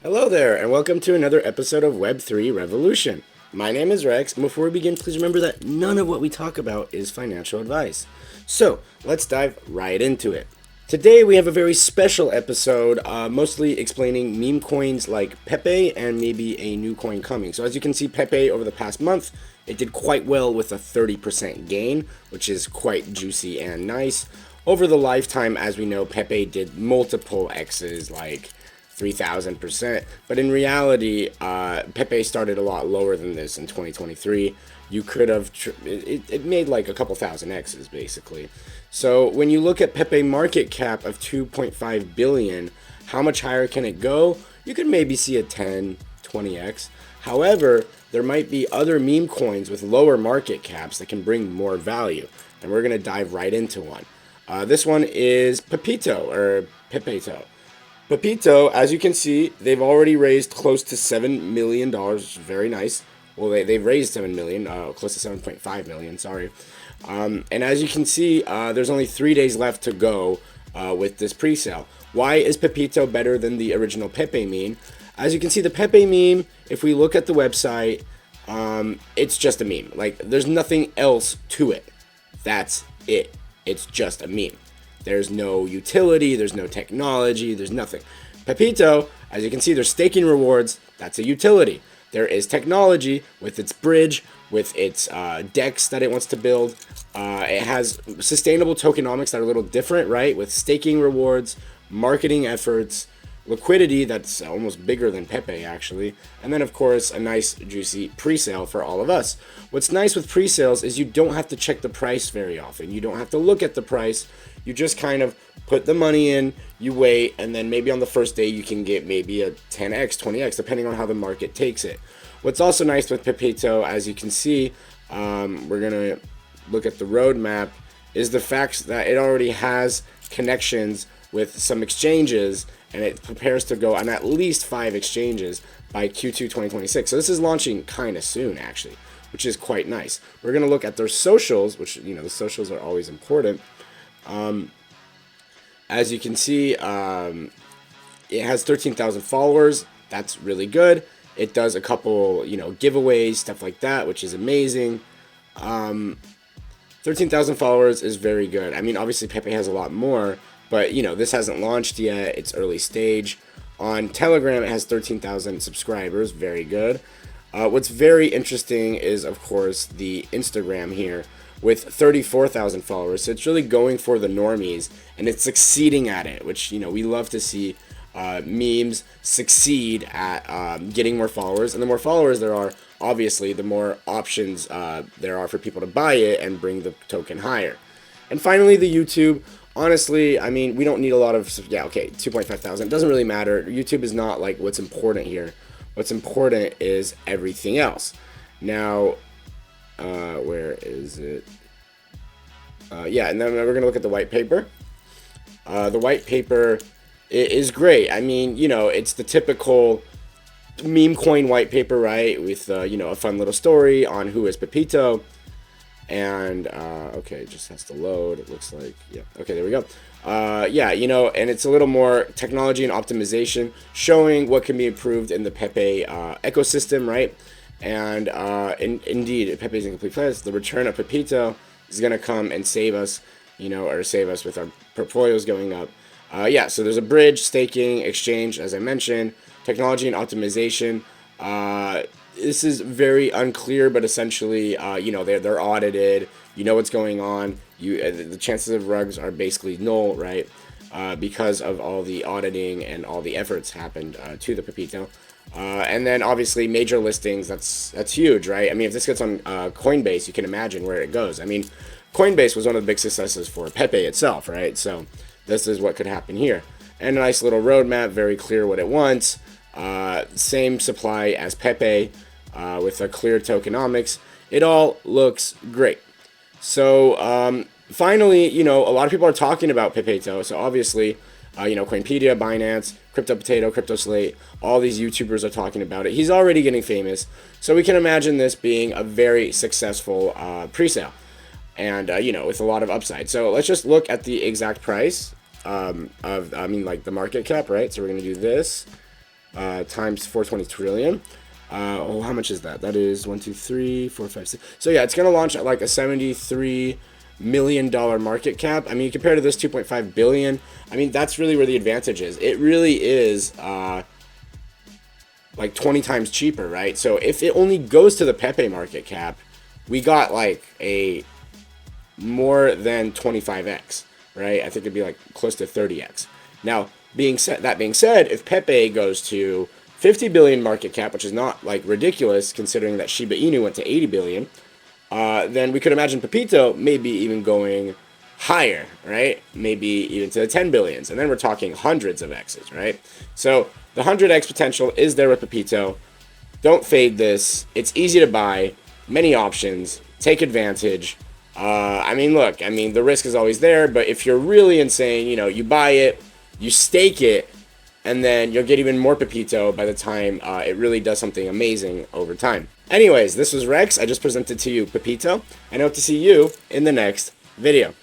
Hello there, and welcome to another episode of Web3 Revolution. My name is Rex, and before we begin, please remember that none of what we talk about is financial advice. So, let's dive right into it. Today we have a very special episode, mostly explaining meme coins like Pepe and maybe a new coin coming. So as you can see, Pepe over the past month, it did quite well with a 30% gain, which is quite juicy and nice. Over the lifetime, as we know, Pepe did multiple X's, like 3,000%, but in reality, Pepe started a lot lower than this in 2023. You could have, it made like a couple thousand X's basically. So when you look at Pepe market cap of 2.5 billion, how much higher can it go? You could maybe see a 10, 20x. However, there might be other meme coins with lower market caps that can bring more value, and we're going to dive right into one. This one is Pepito, or Pepeto. Pepito, as you can see, they've already raised close to $7 million, which is very nice. Well, they've raised 7 million, close to 7.5 million, sorry. And as you can see, there's only 3 days left to go with this pre-sale. Why is Pepito better than the original Pepe meme? As you can see, the Pepe meme, if we look at the website, it's just a meme. Like, there's nothing else to it. That's it. It's just a meme. There's no utility, there's no technology, there's nothing. Pepito, as you can see, there's staking rewards. That's a utility. There is technology with its bridge, with its DEX that it wants to build. It has sustainable tokenomics that are a little different, right? With staking rewards, marketing efforts, liquidity that's almost bigger than Pepe actually, and then of course a nice juicy pre-sale for all of us. What's nice with pre-sales is you don't have to check the price very often. You don't have to look at the price. You just kind of put the money in, you wait, and then maybe on the first day you can get maybe a 10x, 20x, depending on how the market takes it. What's also nice with Pepito, as you can see, we're gonna look at the roadmap, is the fact that it already has connections with some exchanges, and it prepares to go on at least 5 exchanges by Q2 2026. So this is launching kind of soon, actually, which is quite nice. We're going to look at their socials, which, you know, the socials are always important. As you can see, it has 13,000 followers. That's really good. It does a couple, you know, giveaways, stuff like that, which is amazing. 13,000 followers is very good. I mean, obviously Pepe has a lot more, but, you know, this hasn't launched yet. It's early stage. On Telegram, it has 13,000 subscribers. Very good. What's very interesting is, of course, the Instagram here with 34,000 followers. So it's really going for the normies, and it's succeeding at it, which, you know, we love to see memes succeed at getting more followers. And the more followers there are, obviously, the more options there are for people to buy it and bring the token higher. And finally, the YouTube. Honestly, I mean, we don't need a lot of, 2.5 thousand. It doesn't really matter. YouTube is not like what's important here. What's important is everything else. Now, where is it? And then we're going to look at the white paper. The white paper is great. I mean, you know, it's the typical meme coin white paper, right? With, you know, a fun little story on who is Pepito. And okay, it just has to load. It looks like, yeah, okay, there we go. You know, and it's a little more technology and optimization, showing what can be improved in the Pepe ecosystem, right? And indeed, Pepe's incomplete plans. The return of Pepito is going to come and save us, you know, or save us with our portfolios going up. So there's a bridge, staking, exchange, as I mentioned, technology and optimization. This is very unclear, but essentially, you know, they're audited. You know what's going on. The chances of rugs are basically null, right? Because of all the auditing and all the efforts happened to the Pepito. And then obviously major listings. That's huge, right? I mean, if this gets on Coinbase, you can imagine where it goes. I mean, Coinbase was one of the big successes for Pepe itself, right? So this is what could happen here. And a nice little roadmap, very clear what it wants. Same supply as Pepe with a clear tokenomics. It all looks great. So finally, you know, a lot of people are talking about Pepito. So obviously, you know, Coinpedia, Binance, Crypto Potato, Crypto Slate, all these YouTubers are talking about it. He's already getting famous. So we can imagine this being a very successful pre-sale. And, you know, with a lot of upside. So let's just look at the exact price like the market cap, right? So we're going to do this. times 420 trillion. How much is that? That is 1, 2, 3, 4, 5, 6. So yeah, it's going to launch at like a $73 million market cap. I mean, compared to this 2.5 billion, I mean, that's really where the advantage is. It really is like 20 times cheaper, right? So if it only goes to the Pepe market cap, we got like a more than 25x, right? I think it'd be like close to 30x. Now, that being said, if Pepe goes to 50 billion market cap, which is not like ridiculous considering that Shiba Inu went to 80 billion, then we could imagine Pepito maybe even going higher, right? Maybe even to the 10 billions. And then we're talking hundreds of X's, right? So the 100x potential is there with Pepito. Don't fade this. It's easy to buy. Many options. Take advantage. I mean, look, I mean, the risk is always there, but if you're really insane, you know, you buy it, you stake it, and then you'll get even more Pepito by the time it really does something amazing over time. Anyways, this was Rex. I just presented to you Pepito, and I hope to see you in the next video.